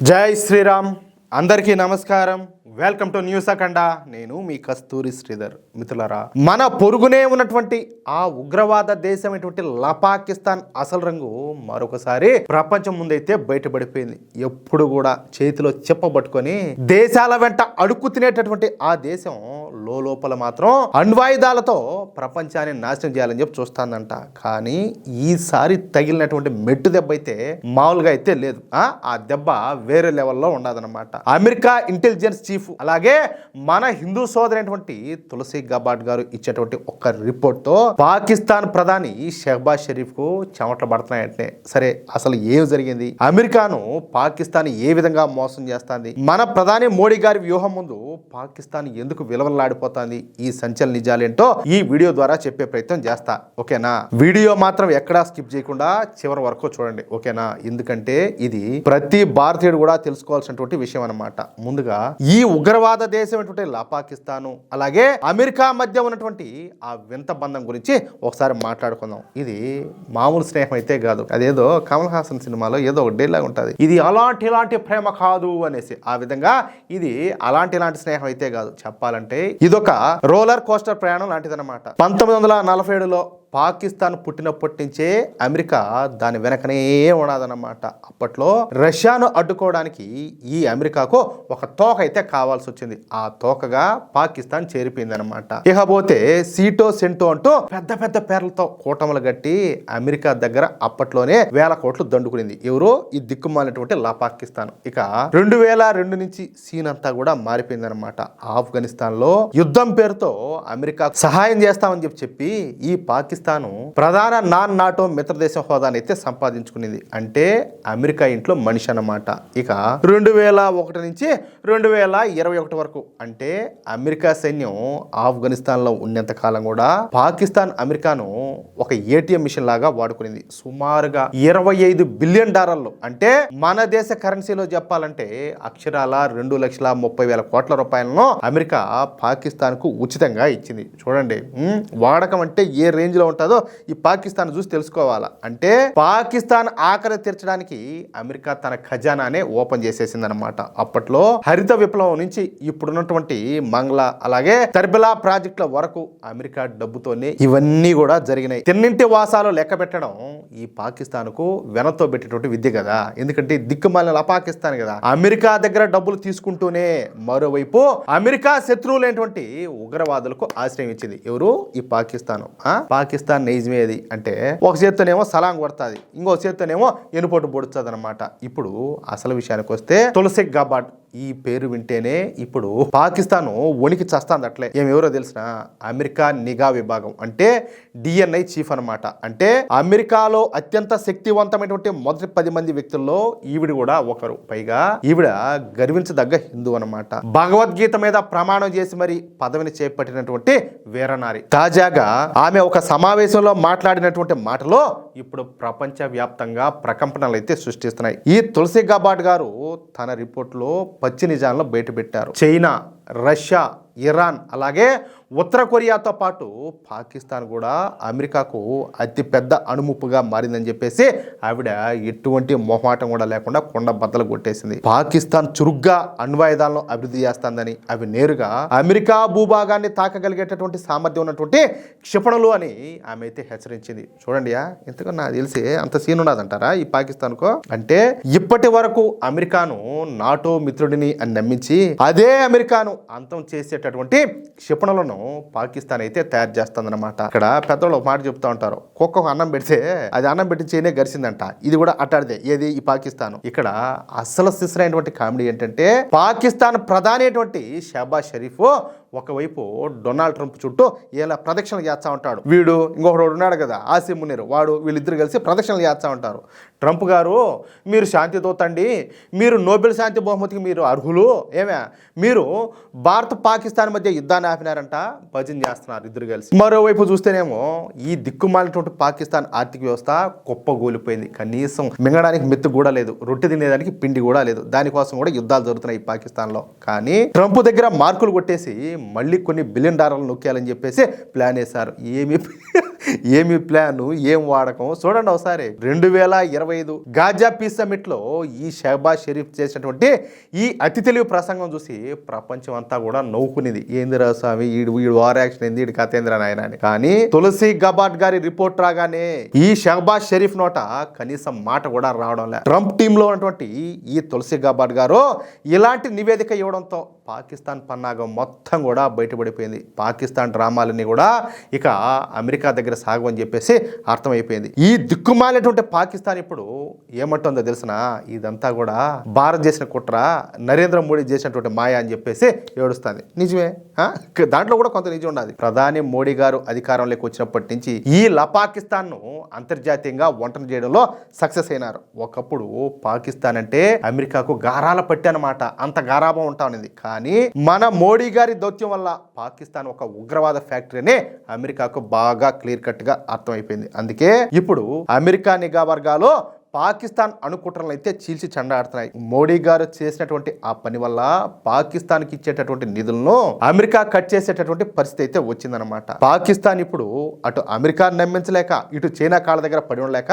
జై శ్రీరామ్. అందరికీ నమస్కారం. వెల్కమ్ టు న్యూస్ అఖండ. నేను మీ కస్తూరి శ్రీధర్. మిత్రులారా, మన పొరుగునే ఉన్నటువంటి ఆ ఉగ్రవాద దేశం పాకిస్తాన్ అసలు రంగు మరొకసారి ప్రపంచం ముందైతే బయటపడిపోయింది. ఎప్పుడు కూడా చేతిలో చెప్పబట్టుకొని దేశాల వెంట అడుక్కు తినేటటువంటి ఆ దేశం లోపల మాత్రం అణ్వాయుధాలతో ప్రపంచాన్ని నాశనం చేయాలని చెప్పి చూస్తానంట. కానీ ఈసారి తగిలినటువంటి మెట్టు దెబ్బ అయితే మామూలుగా అయితే లేదు. ఆ దెబ్బ వేరే లెవెల్లో ఉండదన్నమాట. అమెరికా ఇంటెలిజెన్స్ చీఫ్ అలాగే మన హిందూ సోదరైనటువంటి తులసి గబార్డ్ గారు ఇచ్చేటువంటి ఒక రిపోర్ట్ తో పాకిస్తాన్ ప్రధాని షెహబాజ్ షరీఫ్ కు చెమటలు పడుతున్నాయంటే సరే, అసలు ఏం జరిగింది, అమెరికాను పాకిస్తాన్ ఏ విధంగా మోసం చేస్తుంది, మన ప్రధాని మోడీ గారి వ్యూహం ముందు పాకిస్తాన్ ఎందుకు విలవలాడిపోతుంది, ఈ సంచలన నిజాలేంటో ఈ వీడియో ద్వారా చెప్పే ప్రయత్నం చేస్తా. ఓకేనా? వీడియో మాత్రం ఎక్కడా స్కిప్ చేయకుండా చివరి వరకు చూడండి. ఓకేనా? ఎందుకంటే ఇది ప్రతి భారతీయుడు కూడా తెలుసుకోవాల్సినటువంటి విషయం అన్నమాట. ముందుగా ఈ ఉగ్రవాద దేశం పాకిస్తాను అలాగే అమెరికా మధ్య ఉన్నటువంటి ఆ వింత బంధం గురించి ఒకసారి మాట్లాడుకుందాం. ఇది మామూలు స్నేహం అయితే కాదు. అదేదో కమల్ హాసన్ సినిమాలో ఏదో ఒక డైలాగ్ ఉంటుంది, ఇది అలాంటి ప్రేమ కాదు అనేసి. ఆ విధంగా ఇది అలాంటి స్నేహం అయితే కాదు. చెప్పాలంటే ఇదొక రోలర్ కోస్టర్ ప్రయాణం లాంటిదన్నమాట. 1947లో పాకిస్తాన్ పుట్టినప్పటి నుంచే అమెరికా దాని వెనకనే ఉన్నదన్నమాట. అప్పట్లో రష్యాను అడ్డుకోవడానికి ఈ అమెరికాకు ఒక తోక అయితే కావాల్సి వచ్చింది. ఆ తోకగా పాకిస్తాన్ చేరిపోయింది అనమాట. ఇకపోతే సీటో సెంటో అంటూ పెద్ద పెద్ద పేర్లతో కూటములు గట్టి అమెరికా దగ్గర అప్పట్లోనే వేల కోట్లు దండుకునింది. ఎవరో ఈ దిక్కుమాలినటువంటి పాకిస్తాన్. ఇక 2002 నుంచి సీన్ అంతా కూడా మారిపోయింది అనమాట. ఆఫ్ఘనిస్తాన్ లో యుద్ధం పేరుతో అమెరికా సహాయం చేస్తామని చెప్పి ఈ పాకిస్తాన్ ప్రధాన నాన్ నాటో మిత్రదేశం హోదాని అయితే సంపాదించుకునేది. అంటే అమెరికా ఇంట్లో మనిషి అన్నమాట. ఇక 2001 నుంచి 2021 వరకు అంటే అమెరికా సైన్యం ఆఫ్ఘనిస్తాన్ లో ఉన్నంత కాలం కూడా పాకిస్తాన్ అమెరికాను ఒక ఏటీఎం మిషన్ లాగా వాడుకునేది. సుమారుగా $25 బిలియన్, అంటే మన దేశ కరెన్సీలో చెప్పాలంటే అక్షరాల 2,30,000 కోట్ల రూపాయలను అమెరికా పాకిస్తాన్ కు ఉచితంగా ఇచ్చింది. చూడండి, వాడకం అంటే ఏ రేంజ్ లో ఉంటుందో ఈ పాకిస్తాన్ చూసి తెలుసుకోవాలా. అంటే పాకిస్తాన్ ఆకలి తీర్చడానికి అమెరికా తన ఖజానానే ఓపెన్ చేసేసింది అనమాట. అప్పట్లో హరిత విప్లవం నుంచి ఇప్పుడున్నటువంటి మంగళ అలాగే తర్బిలా ప్రాజెక్టుల వరకు అమెరికా డబ్బుతోనే ఇవన్నీ కూడా జరిగినాయి. తిన్నింటి వాసాలు లెక్క పెట్టడం ఈ పాకిస్తాన్ కు వెనతో పెట్టేటువంటి విద్య కదా. ఎందుకంటే దిక్కుమాలిన పాకిస్తాన్ కదా. అమెరికా దగ్గర డబ్బులు తీసుకుంటూనే మరోవైపు అమెరికా శత్రువులైనటువంటి ఉగ్రవాదులకు ఆశ్రయం ఇచ్చింది. ఎవరు? ఈ పాకిస్తాన్. పాకిస్తాన్ నైజమే అది. అంటే ఒక చేత్తోనేమో సలాం కొడుతుంది, ఇంకో చేత్తోనేమో ఎనుపోటు పొడుస్తుంది అనమాట. ఇప్పుడు అసలు విషయానికి వస్తే తులసి గబార్డ్ ఈ పేరు వింటేనే ఇప్పుడు పాకిస్తాన్ వణికి చస్తాంది. అట్లే ఎవరో తెలిసిన అమెరికా నిఘా విభాగం అంటే డిఎన్ఐ చీఫ్ అనమాట. అంటే అమెరికాలో అత్యంత శక్తివంతమైనటువంటి మొదటి 10 మంది వ్యక్తుల్లో ఈవిడ కూడా ఒకరు. పైగా ఈవిడ గర్వించదగ్గ హిందూ అనమాట. భగవద్గీత మీద ప్రమాణం చేసి మరి పదవిని చేపట్టినటువంటి వీరనారి. తాజాగా ఆమె ఒక సమావేశంలో మాట్లాడినటువంటి మాటలో ఇప్పుడు ప్రపంచ వ్యాప్తంగా ప్రకంపనలు అయితే సృష్టిస్తున్నాయి. ఈ తులసి గబార్డ్ గారు తన రిపోర్ట్లో పచ్చి నిజాలను బయటపెట్టారు. చైనా, రష్యా, ఇరాన్ అలాగే ఉత్తర కొరియాతో పాటు పాకిస్తాన్ కూడా అమెరికాకు అతి పెద్ద అణుముప్పుగా మారిందని చెప్పేసి ఆవిడ ఎటువంటి మొహమాటం కూడా లేకుండా కొండ బద్దలు కొట్టేసింది. పాకిస్తాన్ చురుగ్గా అణ్వాయుధాలను అభివృద్ధి చేస్తుందని, అవి నేరుగా అమెరికా భూభాగాన్ని తాకగలిగేటటువంటి సామర్థ్యం ఉన్నటువంటి క్షిపణులు అని ఆమె అయితే హెచ్చరించింది. చూడండి, ఇంతకు నాకు తెలిసి అంత సీన్ ఉన్నదంటారా ఈ పాకిస్తాన్కు? అంటే ఇప్పటి వరకు అమెరికాను నాటో మిత్రుడిని అని నమ్మించి అదే అమెరికాను అంతం చేసేటటువంటి క్షిపణులను పాకిస్తాన్ అయితే తయారు చేస్తుందన్నమాట. ఇక్కడ పెద్దవాళ్ళు మాట చెప్తా ఉంటారు, కుక్కకు అన్నం పెడితే అది అన్నం పెట్టి చేయనే గరిచిందంట. ఇది కూడా అట్టాడిదే. ఏది? ఈ పాకిస్తాన్. ఇక్కడ అసలు సిసరైనటువంటి కామెడీ ఏంటంటే పాకిస్తాన్ ప్రధాని అయినటువంటి షెహబాజ్ షరీఫ్ ఒకవైపు డొనాల్డ్ ట్రంప్ చుట్టూ ఇలా ప్రదక్షిణలు చేస్తా ఉంటాడు. వీడు ఇంకొకడు ఉన్నాడు కదా, ఆసిమ్ మునీర్, వాడు వీళ్ళిద్దరు కలిసి ప్రదక్షిణలు చేస్తా ఉంటారు. ట్రంప్ గారు, మీరు శాంతి దూతండి, మీరు నోబెల్ శాంతి బహుమతికి మీరు అర్హులు, ఏమే మీరు భారత్ పాకిస్తాన్ మధ్య యుద్ధాన్ని ఆపినారంట, భజన చేస్తున్నారు ఇద్దరు కలిసి. మరోవైపు చూస్తేనేమో ఈ దిక్కుమాలినటువంటి పాకిస్తాన్ ఆర్థిక వ్యవస్థ కుప్పగూలిపోయింది. కనీసం మింగడానికి మెత్తు కూడా లేదు, రొట్టె తినేదానికి పిండి కూడా లేదు. దానికోసం కూడా యుద్ధాలు జరుగుతున్నాయి పాకిస్తాన్లో. కానీ ట్రంప్ దగ్గర మార్కులు కొట్టేసి మళ్ళీ కొన్ని $1 బిలియన్ నొక్కేయాలని చెప్పేసి ప్లాన్ వేశారు. ఏమి ఏమి ప్లాన్, ఏం వాడకం చూడండి ఒకసారి. 2025 గాజా పీస్ సమిట్ లో ఈ షహబాజ్ షరీఫ్ చేసినటువంటి ఈ అతి తెలివి ప్రసంగం చూసి ప్రపంచం అంతా కూడా నవ్వుకునేది. ఏందిరా స్వామి, వీడు వార్ యాక్షన్ ఏంది, వీడి కథేంద్ర నాయన అని. కానీ తులసి గబాట్ గారి రిపోర్ట్ రాగానే ఈ షహబాజ్ షరీఫ్ నోట కనీసం మాట కూడా రావడం లేదు. ట్రంప్ టీమ్ లో ఉన్నటువంటి ఈ తులసి గబాట్ గారు ఇలాంటి నివేదిక ఇవ్వడంతో పాకిస్తాన్ పన్నాగం మొత్తం కూడా బయటపడిపోయింది. పాకిస్తాన్ డ్రామాలన్నీ కూడా ఇక అమెరికా దగ్గర సాగమని చెప్పేసి అర్థమైపోయింది. ఈ దిక్కుమాలినటువంటి పాకిస్తాన్ ఇప్పుడు ఏమంటుందో తెలిసిన, ఇదంతా కూడా భారత్ చేసిన కుట్ర, నరేంద్ర మోడీ చేసినటువంటి మాయ అని చెప్పేసి ఏడుస్తుంది. నిజమే, దాంట్లో కూడా కొంత నిజం ఉన్నది. ప్రధాని మోడీ గారు అధికారంలోకి వచ్చినప్పటి నుంచి ఈ పాకిస్తాన్ ను అంతర్జాతీయంగా వంటన చేయడంలో సక్సెస్ అయినారు. ఒకప్పుడు పాకిస్తాన్ అంటే అమెరికాకు గారాల పట్టి అన్నమాట, అంత గారాభం ఉంటా ఉన్నది. కానీ మన మోడీ గారి దౌత్యం వల్ల పాకిస్తాన్ ఒక ఉగ్రవాద ఫ్యాక్టరీ అని అమెరికాకు బాగా క్లియర్ కట్ గా అర్థమైపోయింది. అందుకే ఇప్పుడు అమెరికా నిఘా వర్గాలు పాకిస్తాన్ అణుకుట్రలను అయితే చీల్చి చెండాడుతున్నాయి. మోడీ గారు చేసినటువంటి ఆ పని వల్ల పాకిస్తాన్కి ఇచ్చేటటువంటి నిధులను అమెరికా కట్ చేసేటటువంటి పరిస్థితి అయితే వచ్చిందనమాట. పాకిస్తాన్ ఇప్పుడు అటు అమెరికా నమ్మించలేక, ఇటు చైనా కాళ్ళ దగ్గర పడి ఉండలేక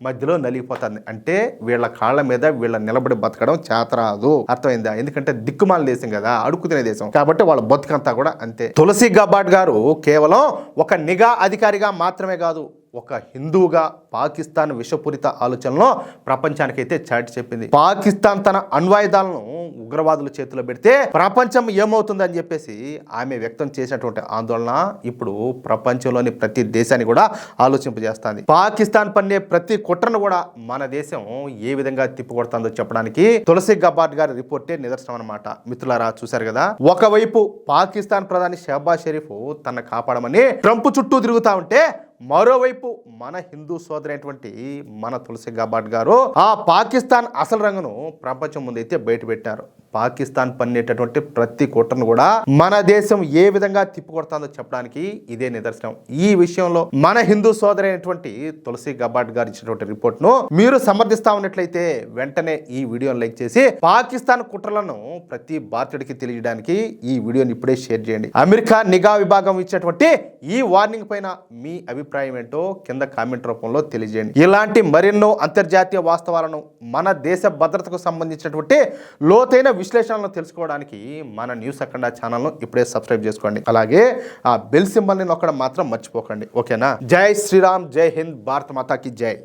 మధ్యలో నలిగిపోతుంది. అంటే వీళ్ళ కాళ్ళ మీద వీళ్ళ నిలబడి బతకడం చేతరాదు, అర్థమైందా? ఎందుకంటే దిక్కుమాల దేశం కదా, అడుక్కుతినే దేశం కాబట్టి వాళ్ళ బతుకంతా కూడా అంతే. తులసి గబాట్ గారు కేవలం ఒక నిఘా అధికారిగా మాత్రమే కాదు, ఒక హిందువుగా పాకిస్తాన్ విషపూరిత ఆలోచనలో ప్రపంచానికైతే చాటి చెప్పింది. పాకిస్తాన్ తన అణ్వాయుధాలను ఉగ్రవాదుల చేతిలో పెడితే ప్రపంచం ఏమవుతుందని చెప్పేసి ఆమె వ్యక్తం చేసినటువంటి ఆందోళన ఇప్పుడు ప్రపంచంలోని ప్రతి దేశాన్ని కూడా ఆలోచింపజేస్తుంది. పాకిస్తాన్ పన్నే ప్రతి కుట్రను కూడా మన దేశం ఏ విధంగా తిప్పికొడుతుందో చెప్పడానికి తులసి గబాట్ గారి రిపోర్టే నిదర్శనం అనమాట. మిత్రులారా, చూశారు కదా, ఒకవైపు పాకిస్తాన్ ప్రధాని షహబాజ్ షరీఫ్ తన కాపాడమని ట్రంప్ చుట్టూ తిరుగుతా ఉంటే, మరోవైపు మన హిందూ సోదరైనటువంటి మన తులసి గబాట్ గారు ఆ పాకిస్తాన్ అసలు రంగును ప్రపంచం ముందైతే బయట పెట్టారు. పాకిస్తాన్ పన్నేటటువంటి ప్రతి కుట్రను కూడా మన దేశం ఏ విధంగా తిప్పికొడుతుందో చెప్పడానికి ఇదే నిదర్శనం. ఈ విషయంలో మన హిందూ సోదరైనటువంటి తులసి గబాట్ గారు ఇచ్చినటువంటి రిపోర్ట్ ను మీరు సమర్థిస్తా ఉన్నట్లయితే వెంటనే ఈ వీడియోని లైక్ చేసి పాకిస్తాన్ కుట్రలను ప్రతి భారతీయుడికి తెలియడానికి ఈ వీడియోని ఇప్పుడే షేర్ చేయండి. అమెరికా నిఘా విభాగం ఇచ్చినటువంటి ఈ వార్నింగ్ పైన మీ అభిప్రాయం ఏంటో కింద కామెంట్ రూపంలో తెలియజేయండి. ఇలాంటి మరెన్నో అంతర్జాతీయ వాస్తవాలను, మన దేశ భద్రతకు సంబంధించినటువంటి లోతైన విశ్లేషణలను తెలుసుకోవడానికి మన న్యూస్ అఖండ ఛానల్ను ఇప్పుడే సబ్స్క్రైబ్ చేసుకోండి. అలాగే ఆ బెల్ సింబల్ని నొక్కడం మాత్రం మర్చిపోకండి. ఓకేనా? జై శ్రీరామ్, జై హింద్, భారత మాతాకి జై.